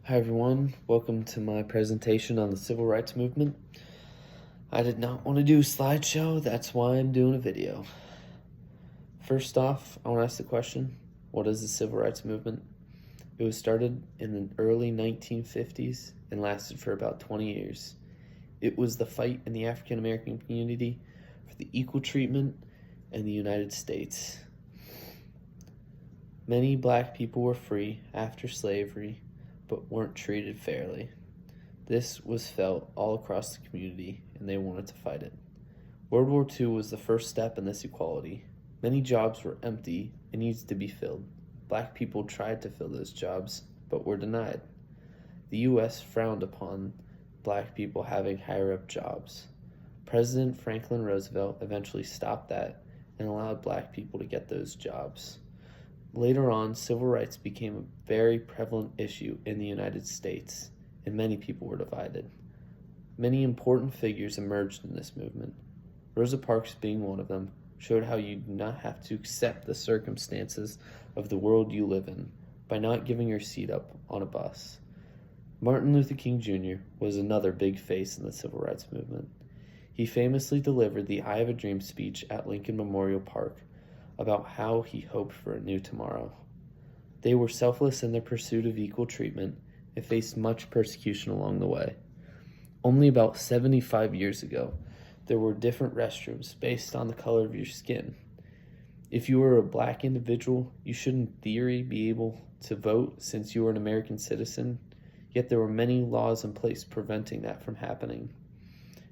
Hi everyone, welcome to my presentation on the Civil Rights Movement. I did not want to do a slideshow, that's why I'm doing a video. First off, I want to ask the question, what is the Civil Rights Movement? It was started in the early 1950s and lasted for about 20 years. It was the fight in the African American community for the equal treatment in the United States. Many black people were free after slavery, but weren't treated fairly. This was felt all across the community, and they wanted to fight it. World War II was the first step in this equality. Many jobs were empty and needed to be filled. Black people tried to fill those jobs, but were denied. The U.S. frowned upon black people having higher-up jobs. President Franklin Roosevelt eventually stopped that and allowed black people to get those jobs. Later on, civil rights became a very prevalent issue in the United States, and many people were divided. Many important figures emerged in this movement. Rosa Parks, being one of them, showed how you do not have to accept the circumstances of the world you live in by not giving your seat up on a bus. Martin Luther King Jr. was another big face in the civil rights movement. He famously delivered the I Have a Dream speech at Lincoln Memorial Park about how he hoped for a new tomorrow. They were selfless in their pursuit of equal treatment and faced much persecution along the way. Only about 75 years ago, there were different restrooms based on the color of your skin. If you were a black individual, you should in theory be able to vote since you were an American citizen, yet there were many laws in place preventing that from happening.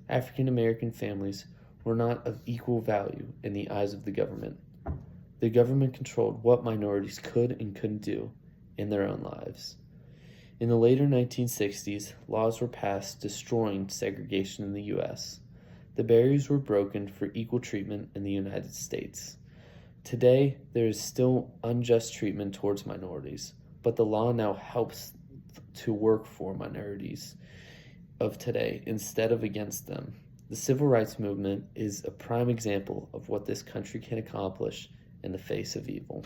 African American families were not of equal value in the eyes of the government. The government controlled what minorities could and couldn't do in their own lives. In the later 1960s, laws were passed destroying segregation in the U.S. The barriers were broken for equal treatment in the United States. Today, there is still unjust treatment towards minorities, but the law now helps to work for minorities of today instead of against them. The civil rights movement is a prime example of what this country can accomplish in the face of evil.